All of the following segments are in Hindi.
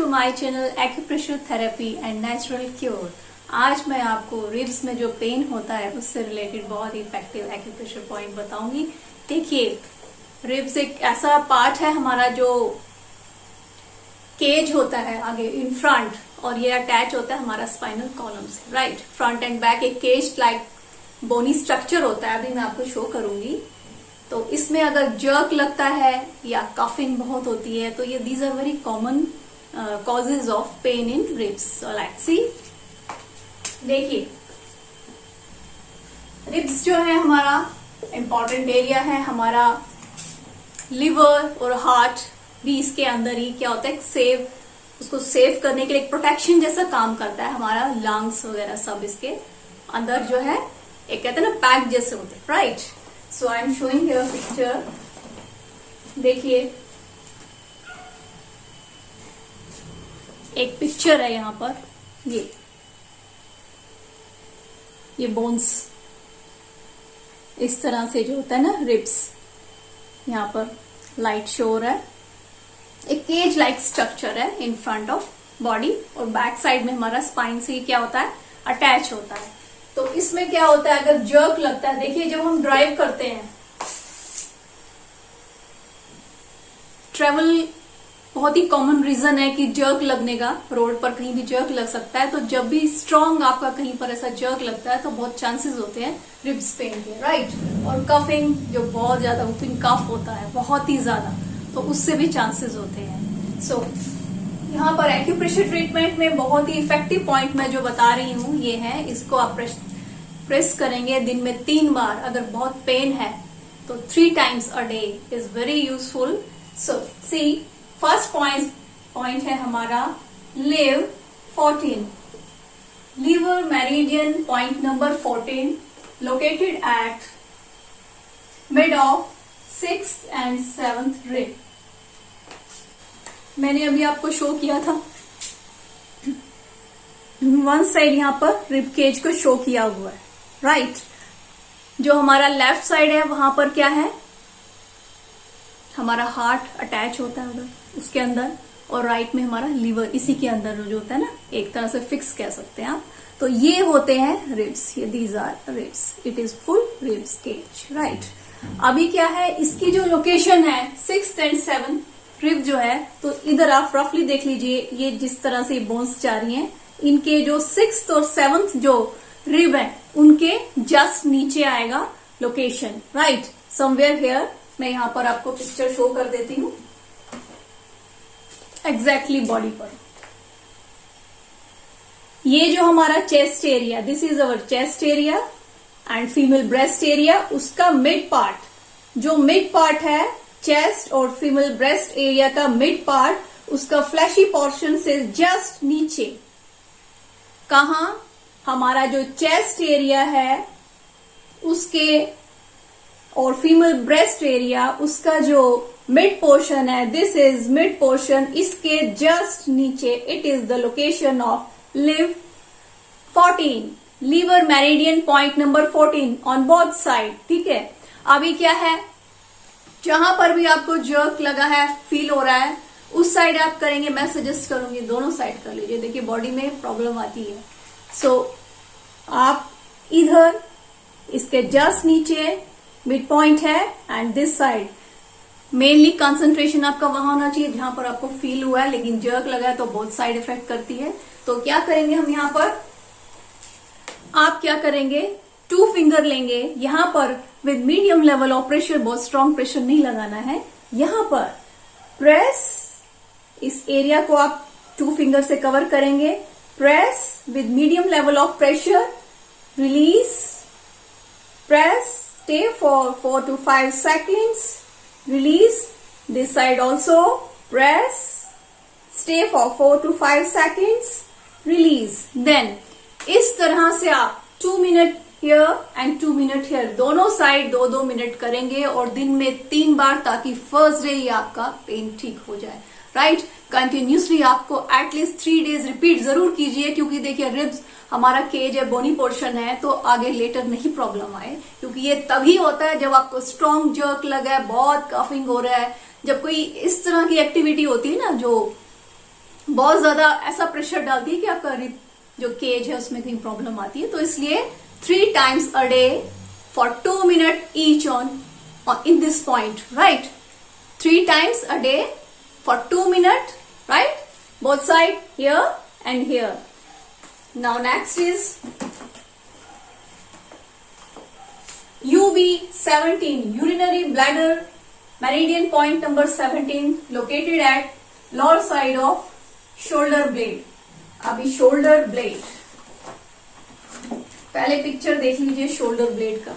My channel acupressure therapy and natural cure. आज मैं आपको रिब्स में जो पेन होता है उससे रिलेटेड बहुत ही इफेक्टिव एक्यूप्रेशर पॉइंट बताऊंगी। देखिए, रिब्स एक ऐसा पार्ट है हमारा जो केज होता है आगे इन फ्रंट, और ये अटैच होता है हमारा स्पाइनल कॉलम से। राइट, फ्रंट एंड बैक एक केज लाइक बोनी स्ट्रक्चर होता है। अभी मैं आपको शो करूंगी। तो इसमें अगर जर्क लगता है या कफिंग बहुत होती है तो ये these are very common causes of pain in ribs. So let's see. देखिए, रिब्स जो है हमारा इंपॉर्टेंट एरिया है। हमारा लिवर और हार्ट भी इसके अंदर ही क्या होता है, उसको सेव करने के लिए एक प्रोटेक्शन जैसा काम करता है। हमारा लंग्स वगैरह सब इसके अंदर जो है एक कहते हैं ना पैक जैसे होते हैं। Right, so I am showing here picture. देखिए, एक पिक्चर है यहाँ पर। ये बोन्स इस तरह से जो होता है ना रिब्स, यहाँ पर लाइट शो हो रहा है। एक केज लाइक स्ट्रक्चर है इन फ्रंट ऑफ बॉडी, और बैक साइड में हमारा स्पाइन से क्या होता है, अटैच होता है। तो इसमें क्या होता है, अगर जर्क लगता है, देखिए जब हम ड्राइव करते हैं, ट्रेवल बहुत ही कॉमन रीजन है कि जर्क लगने का, रोड पर कहीं भी जर्क लग सकता है। तो जब भी स्ट्रांग आपका कहीं पर ऐसा जर्क लगता है तो बहुत चांसेस होते हैं रिब्स पेन के। राइट, और कफिंग जो बहुत ज्यादा वुफिंग कफ होता है बहुत ही ज्यादा, तो उससे भी चांसेस होते हैं। सो यहाँ पर एक्यूप्रेशर ट्रीटमेंट में बहुत ही इफेक्टिव पॉइंट मैं जो बता रही हूँ ये है, इसको आप प्रेस करेंगे दिन में 3 बार। अगर बहुत पेन है तो 3 times a day is very useful. So see, first point है हमारा liv 14, liver meridian point number 14, located at mid of 6th and 7th rib। मैंने अभी आपको शो किया था, वन साइड यहाँ पर रिब केज को शो किया हुआ है। राइट, जो हमारा लेफ्ट साइड है वहां पर क्या है, हमारा हार्ट अटैच होता है उधर उसके अंदर, और राइट में हमारा लीवर इसी के अंदर जो होता है ना, एक तरह से फिक्स कह सकते हैं आप। तो ये होते हैं रिब्स, ये these are ribs, it is full ribs cage. Right, अभी क्या है, इसकी जो लोकेशन है 6th and 7th रिब जो है, तो इधर आप रफली देख लीजिए, ये जिस तरह से बोन्स जा रही हैं, इनके जो 6th और 7th जो रिब है उनके जस्ट नीचे आएगा लोकेशन। Right, somewhere here. मैं यहां पर आपको पिक्चर शो कर देती हूं एग्जैक्टली बॉडी पर। ये जो हमारा chest area, this is our chest area and female breast area, उसका मिड पार्ट, जो मिड पार्ट है चेस्ट और फीमेल ब्रेस्ट एरिया का मिड पार्ट, उसका फ्लैशी पोर्शन से जस्ट नीचे, कहा, हमारा जो चेस्ट एरिया है उसके और फीमेल ब्रेस्ट एरिया, उसका जो मिड पोर्शन है, दिस इज मिड पोर्शन, इसके जस्ट नीचे it is the location of liv 14, liver meridian point number 14 on both side. ठीक है, अभी क्या है, जहां पर भी आपको जर्क लगा है, फील हो रहा है, उस साइड आप करेंगे। मैं सजेस्ट करूंगी दोनों साइड कर लीजिए। देखिए, बॉडी में प्रॉब्लम आती है, सो आप इधर इसके जस्ट नीचे मिड पॉइंट है, and this side mainly concentration आपका वहां होना चाहिए जहां पर आपको फील हुआ है, लेकिन जर्क लगा है तो बहुत साइड इफेक्ट करती है। तो क्या करेंगे हम यहाँ पर, आप क्या करेंगे, 2 फिंगर लेंगे यहां पर with medium level of pressure, बहुत स्ट्रॉन्ग प्रेशर नहीं लगाना है। यहां पर प्रेस, इस एरिया को आप 2 फिंगर से कवर करेंगे, press with medium level of pressure, release, press, stay for 4 to 5 seconds, release, this side also, press, stay for 4 to 5 seconds, release। then इस तरह से आप 2 minute here and 2 minute here, दोनों साइड 2-2 मिनट करेंगे, और दिन में 3 बार, ताकि फर्स्ट डे ही आपका पेन ठीक हो जाए। राइट, कंटिन्यूसली आपको एटलीस्ट 3 days रिपीट जरूर कीजिए, क्योंकि देखिए रिब्स हमारा केज है, बोनी पोर्शन है, तो आगे लेटर नहीं प्रॉब्लम आए, क्योंकि ये तभी होता है जब आपको स्ट्रॉन्ग जर्क लगा है, बहुत कफिंग हो रहा है, जब कोई इस तरह की एक्टिविटी होती है ना जो बहुत ज्यादा ऐसा प्रेशर डालती है कि आपका जो केज है उसमें कहीं प्रॉब्लम आती है। तो इसलिए 3 times a day for 2 minutes each on in this point, right? 3 times a day for 2 minutes, right? Both side, here and here. Now next is UB17, urinary bladder meridian point number 17, located at lower side of shoulder blade. अभी शोल्डर ब्लेड, पहले पिक्चर देख लीजिए शोल्डर ब्लेड का।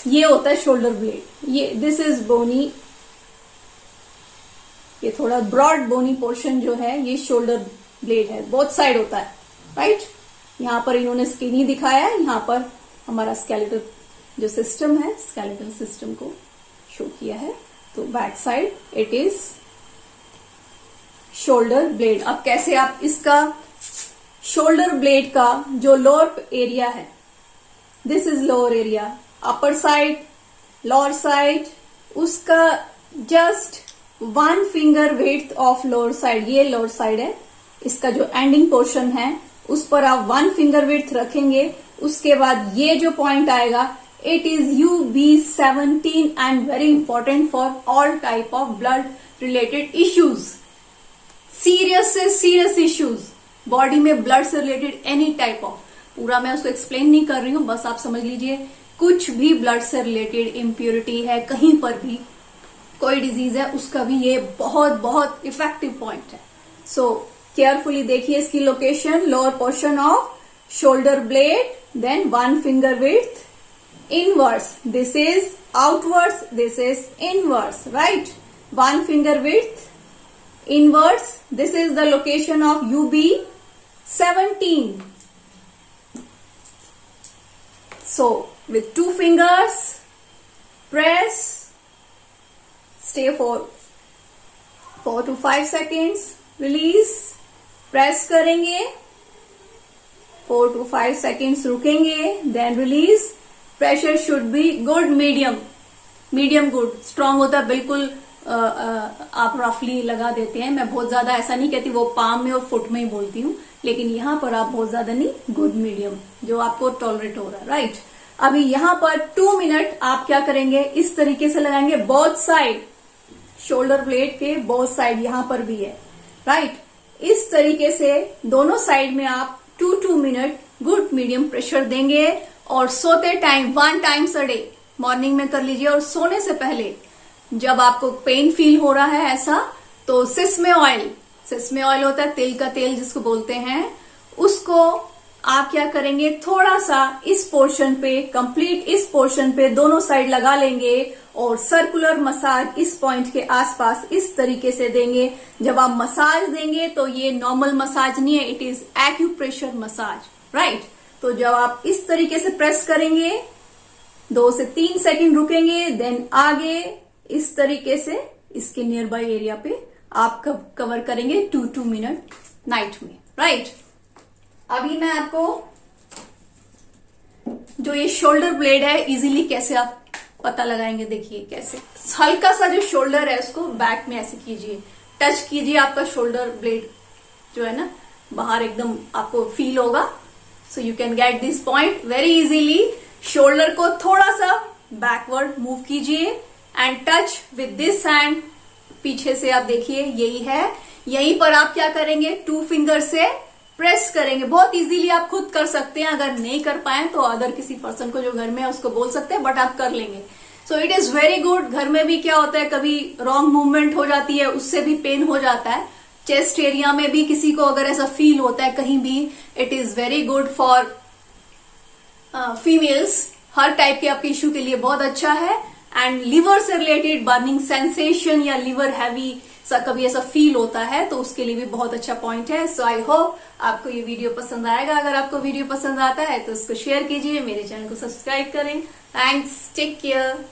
ये होता है शोल्डर ब्लेड, ये दिस इज बोनी, ये थोड़ा ब्रॉड बोनी पोर्शन जो है ये शोल्डर ब्लेड है, बोथ साइड होता है, राइट? यहां पर इन्होंने स्किनी दिखाया है, यहां पर हमारा स्केलेटल जो सिस्टम है, स्केलेटल सिस्टम को शो किया है। तो back side it is shoulder blade. अब कैसे आप इसका शोल्डर ब्लेड का जो लोअर एरिया है, this is lower area, upper side, lower side, उसका just 1 finger width of lower side, ये लोअर साइड है, इसका जो एंडिंग पोर्शन है उस पर आप 1 finger width रखेंगे। उसके बाद ये जो पॉइंट आएगा, it is UB17 and very important for all type of blood related issues, serious से सीरियस इश्यूज, बॉडी में ब्लड से रिलेटेड एनी टाइप ऑफ, पूरा मैं उसको एक्सप्लेन नहीं कर रही हूं, बस आप समझ लीजिए कुछ भी ब्लड से रिलेटेड इम्प्योरिटी है, कहीं पर भी कोई डिजीज है, उसका भी ये बहुत बहुत इफेक्टिव पॉइंट है। सो केयरफुली देखिए इसकी location, lower portion of shoulder blade, then 1 finger width inwards, this is outwards, this is inwards, right? 1 finger width inwards, this is the location of UB17. So with 2 fingers press, stay for 4 to 5 seconds, release, press करेंगे, 4 to 5 seconds रुकेंगे, then release. Pressure should be good, medium, medium good, strong होता है बिल्कुल आप रफली लगा देते हैं, मैं बहुत ज्यादा ऐसा नहीं कहती, वो पाम में और फुट में ही बोलती हूँ, लेकिन यहाँ पर आप बहुत ज्यादा नहीं, गुड मीडियम जो आपको टॉलरेट हो रहा है, राइट? अभी यहाँ पर 2 मिनट आप क्या करेंगे, इस तरीके से लगाएंगे, बोथ साइड, शोल्डर ब्लेड के बोथ साइड, यहां पर भी है, राइट? इस तरीके से दोनों साइड में आप 2 मिनट गुड मीडियम प्रेशर देंगे। और सोते time 1 times a day, morning में कर लीजिए, और सोने से पहले जब आपको पेन फील हो रहा है ऐसा, तो सिसमे ऑयल होता है तिल का तेल जिसको बोलते हैं, उसको आप क्या करेंगे, थोड़ा सा इस पोर्शन पे, कंप्लीट इस पोर्शन पे दोनों साइड लगा लेंगे और सर्कुलर मसाज इस पॉइंट के आसपास इस तरीके से देंगे। जब आप मसाज देंगे तो ये नॉर्मल मसाज नहीं है, it is acupressure massage, right? तो जब आप इस तरीके से प्रेस करेंगे, 2 से 3 सेकंड रुकेंगे, देन आगे इस तरीके से इसके नियर बाय एरिया पे आप कवर करेंगे 2 मिनट नाइट में, राइट? अभी मैं आपको जो ये शोल्डर ब्लेड है इजीली कैसे आप पता लगाएंगे, देखिए कैसे। हल्का सा जो शोल्डर है उसको बैक में ऐसे कीजिए, टच कीजिए, आपका शोल्डर ब्लेड जो है ना बाहर एकदम आपको फील होगा। So you can get this point very easily. Shoulder को थोड़ा सा बैकवर्ड मूव कीजिए and touch with this hand, पीछे से आप देखिए यही है, यहीं पर आप क्या करेंगे, 2 फिंगर से प्रेस करेंगे। बहुत इजीली आप खुद कर सकते हैं, अगर नहीं कर पाए तो अदर किसी पर्सन को जो घर में है उसको बोल सकते हैं, बट आप कर लेंगे। So it is very good. घर में भी क्या होता है, कभी रॉन्ग मूवमेंट हो जाती है, उससे भी पेन हो जाता है। चेस्ट एरिया में भी किसी को अगर ऐसा फील होता है कहीं भी, it is very good for females. Her type के आपके इश्यू के लिए बहुत अच्छा है। एंड लिवर से रिलेटेड बर्निंग सेंसेशन या लिवर हैवी सा कभी ऐसा फील होता है तो उसके लिए भी बहुत अच्छा पॉइंट है। सो आई होप आपको ये वीडियो पसंद आएगा। अगर आपको वीडियो पसंद आता है तो उसको शेयर कीजिए, मेरे चैनल को सब्सक्राइब करें। Thanks, take care.